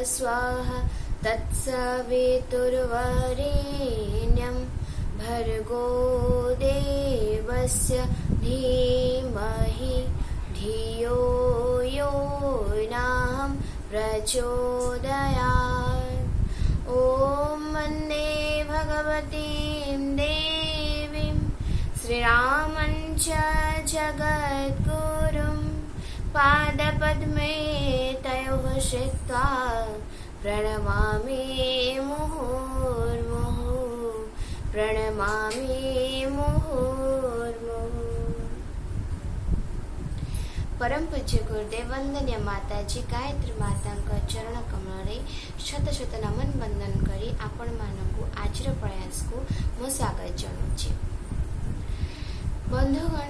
स्वाहा तत्सवितुर्वरेण्यं भर्गो देवस्य धीमहि धियो यो नः प्रचोदयात्। ॐ वन्दे भगवतीं देवीं श्रीरामं च जगद्गुरुं पादपद्मे तयोः श्रित्वा प्रणमामि मुहुर्मुहुः प्रणमामि मुहुर्मुहुः। परम पूज्य गुरुदेव वंदनीय माताजी गायत्री माता चरण कमल शत शत नमन वंदन करी आपण मानकु आजिर प्रयास को मो स्वागत जनाऊँ। बंधुगण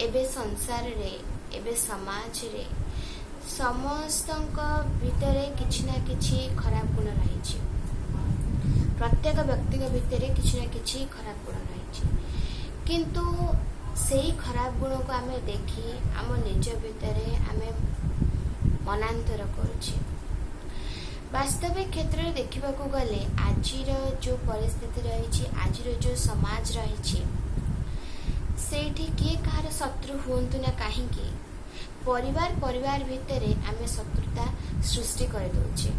एबे संसार रे एबे समाज रे समस्त भितर किछि ना किछि खराब गुण रही। प्रत्येक व्यक्ति भितर किछि ना किछि खराब गुण रही, किंतु सेही खराब गुण को आम देखी आम निज भितर आम मनांतर करुचे। वास्तविक क्षेत्र में देखा गले आजिर जो परिस्थिति रही, आजिर जो समाज रही, सेठी किए कहार शत्रु हुंतु ना कहीं परिवार परिवार भितर आम शत्रुता सृष्टि कर दौचे।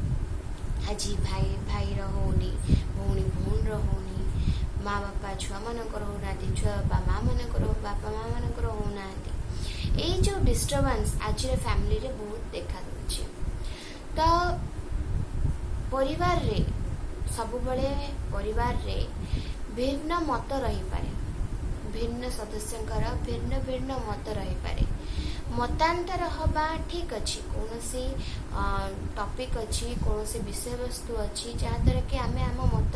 आज भाई भाई होनी, भौणी भौणी होनी, माँ बापा छुआ मानकर होना, छुआ बापा माँ मानकर, बापा माँ मानकर होना। ये जो डिस्टर्बेंस आज फैमिली रे बहुत देखा दौचे। तो परिवार रे सब बड़े परिवार रे भिन्न मत रही पारे, भिन्न सदस्यंकर भिन्न भिन्न मत रही पारे। मतांतर हवा ठीक अच्छी, कौन सी टॉपिक अच्छी, कौन सी विषय वस्तु अच्छी जहाँद्वारा कि आम आम मत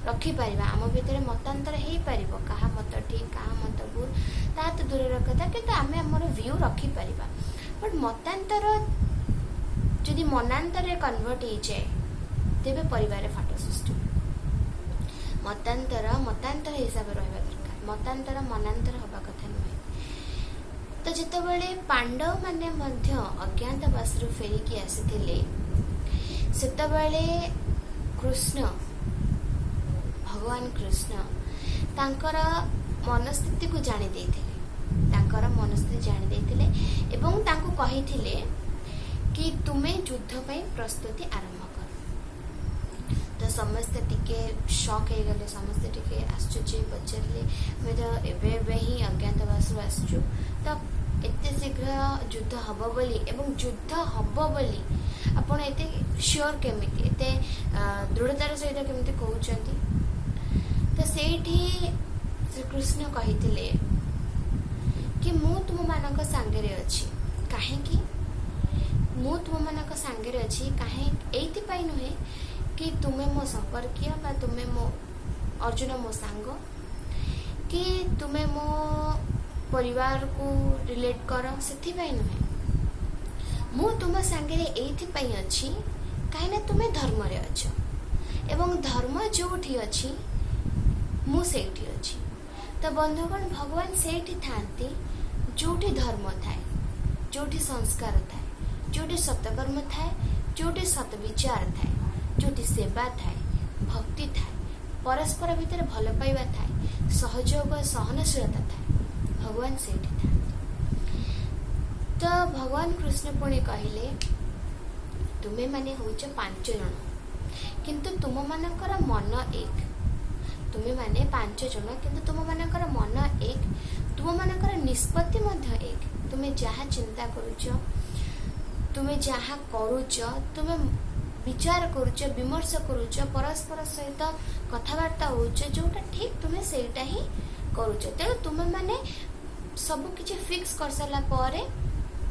रखिपर, आम भितर मतांतर हो पार, क्या मत ठीक क्या मत भूल ता तो दूर कथा, कि आम आमर व्यू रखिपर। बट मतांतर जदि मनांतर कन्वर्ट हो जाए तेरे परिवार फाट सृष्टि। मतांतर मतांतर हिसाब रहा दरकार, मतांतर मनांतर हवा कथा नुहे। तो जितेबाला पांडव माने अज्ञातवास फेरिकी आसीथिले, सेतेबाले कृष्ण भगवान कृष्ण तांकर मनस्थिति को जानी देथिले, तांकर मनस्थिति जानी देथिले एवं तांको कहिथिले कि तुमे युद्ध पई प्रस्तुति आरंभ कर। तो समस्ते टिके शॉक हो गले, समस्ते टिके आश्चर्य पचारे मैं तो एबे ही अज्ञातवास आसचु, तो एते शीघ्र युद्ध हम बोली एवं युद्ध हम बोली आपण एते श्योर केमिति, एते दृढ़तार सहित केमिति कहउचंती। तो सेठी श्री कृष्ण कहिथिले कि मु तुम मानक सांगे रे अछि, काहे कि मु तुम मानक सांगे रे अछि, काहे एति पाई नुहे कि तुमे मो संपर्कीय बा तुमे मो अर्जुन मो सांग, कि तुमे मो परिवार को रिलेट कर, से नुहे। मु तुम सांगे एइथिपाई अछि काहे तुमे धर्म रे अछ, एवं धर्म जोठी अछि मु सेठी अछि। तो बंधुगण भगवान सेठी थांती जोठी धर्म थाए, जोठी संस्कार थाए, जोठी सतकर्म थाए, जोठी सतविचार थाए, जोठी सेवा थाए, भक्ति थाए, परस्पर भितर भल पाइबा थाए, सहयोग सहनशीलता थाए, भगवान सेठी था। तो भगवान कृष्ण पुणी कहले तुम्हें माने होच 5 जन, किंतु तुम मानकर मन एक। तुम्हें माने 5 जन किंतु तुम मानकर मन एक, तुम मानकर निष्पत्ति मध्य एक। तुम्हें जहाँ चिंता करुच, तुम्हें जहाँ करुच, तुम्हें विचार करुच, विमर्श करुच, परस्पर सहित कथबार्ता होच, जोटा ठीक तुम्हें सेटा ही करुच। तेणु तुम्हें माने सब किछि फिक्स कर सारा परे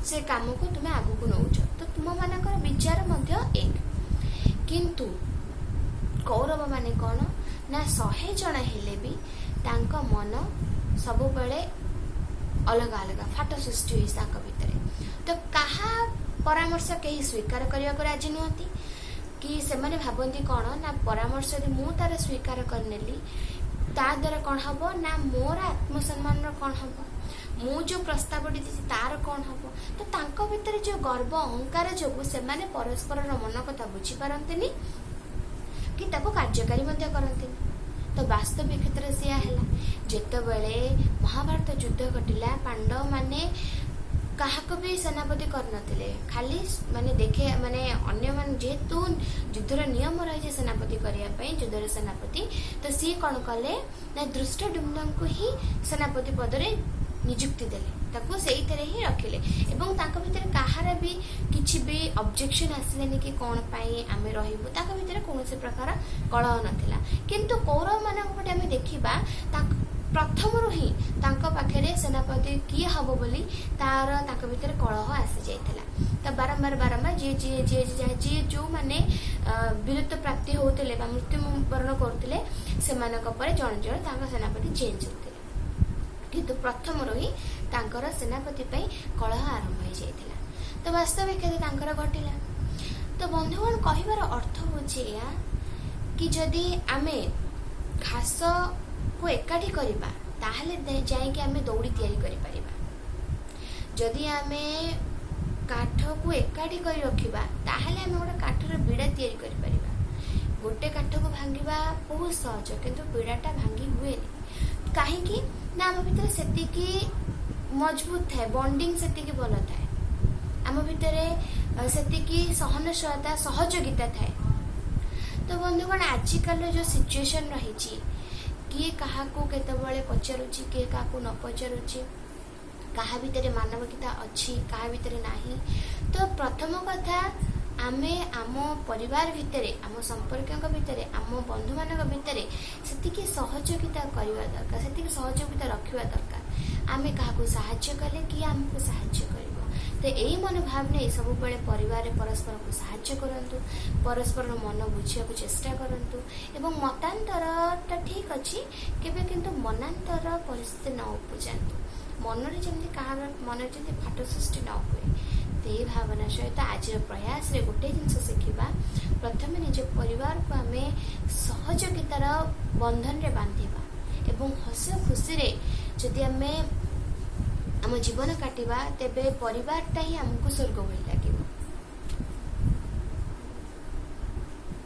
से काम को तुम्हें आगु को नौच, तो तुम मानकर विचार मध्य एक। किंतु कौरव माने कौन ना 100 जन हेले भी तांका मन सब बेले अलग अलग फाट सृष्टि होता भितर। तो कहा परामर्श कहीं स्वीकार करने को राजी नुहति, कि से माने भाबंती कौन ना परामर्श यदि मु तार स्वीकार करनेली ता द्वारा कौन हम ना मोर आत्मसम्मान कौन हम, ମୁଁ जो प्रस्ताव देती तार कौन हम तो तांको भितर जो गर्व अहंकार जो से परस्पर मन कथा बुझी पारंतिनी कि ताको कार्यकारी मध्य करंतिनी। तो वास्तविक क्षेत्र से जेतेबेले महाभारत युद्ध घटिला पांडव माने काहाको भी सेनापति करनथिले खाली माने देखे माने अन्य मान जेतु युद्धर नियम रही सेनापति करिया पई युद्धर सेनापति तो सी कौन कले ना धृष्टद्युम्न को ही सेनापति पद रे नियुक्ति देले ताको सेई तरह ही रखिले एवं ताको भितर काहार भी किछि भी ऑब्जेक्शन आसिलेनी कि कोन पई आमे रहिबु ताको भितर कोनोसे प्रकार कलह नथिला। किंतु कौरव मानक पटे आमे देखिबा प्रथम ही तांको पाखरे सेनापति किए हबो बोली तार तांको भितर कलह आसी जाइथिला। तो बारंबार बारंबार जे जे जे जे जो माने वीरत्व प्राप्ति होउतले बा मृत्युवरण करथिले सेमानक परे जण जण तांको सेनापति चेंज होउतले किंतु प्रथम ही तांकर सेनापति पई कलह आरंभ हो जाइथिला। तो वास्तविक तांकर घटिला। तो बंधुगण कहिबार अर्थ होछि या कि जदि आमे घास को एकाठी करिबा ताहले जाइके आमे दौड़ी तैयारी करि परिबा। जदि आमे काठ को एकाठी करि रखिबा ताहले आमे गोटे काठर बिड़ा तैयारी करि परिबा। गोटे काठ को भांगिबा बहुत सहज किंतु बिड़ाटा भांगी हुएनी काहेकि ना आम भितर सेतिकी मजबूत थाए बॉन्डिंग सेतिकी भल थाए आम भितर सेतिकी सहनशीलता सहजोगिता थाए। तो बंधुगण आजिकल जो सिचुएशन रही किए क्या केतबले पचारुची किए क्या न पचारुची क्या भितर मानविकता अच्छी क्या भितर नाही। तो प्रथम कथा आमे आम परिवार भितरे आम संपर्क भितरे आम बंधु मानक भितरे सेतिकी सहयोगिता करवा दरकार सेतिकी सहयोगिता रखिबा दरकार। आमे काहाको सहाय्य कले कि आमको सहाय्य करिवो। तो यही मनोभाव ने सब बेले परिवार परस्पर को सहाय्य करंतु परस्पर मन बुझिया को चेष्टा करंतु एवं मतांतरटा ठीक अच्छी केबे किंतु मनांतर परिस्थिति न उपजातु मन रे जेमति कहा मन रे जेमति फाट सृष्टि न हुए। तो ये भावना सहित आज प्रयास रे गोटे जिनस शिखा प्रथम निज परिवार को आमे सहयोगितार बंधन रे बांधिबा एवं हस खुशी रे जदि आमे आम जीवन काटिबा तेबे परिवारटा ही आमको स्वर्ग भली लागिब।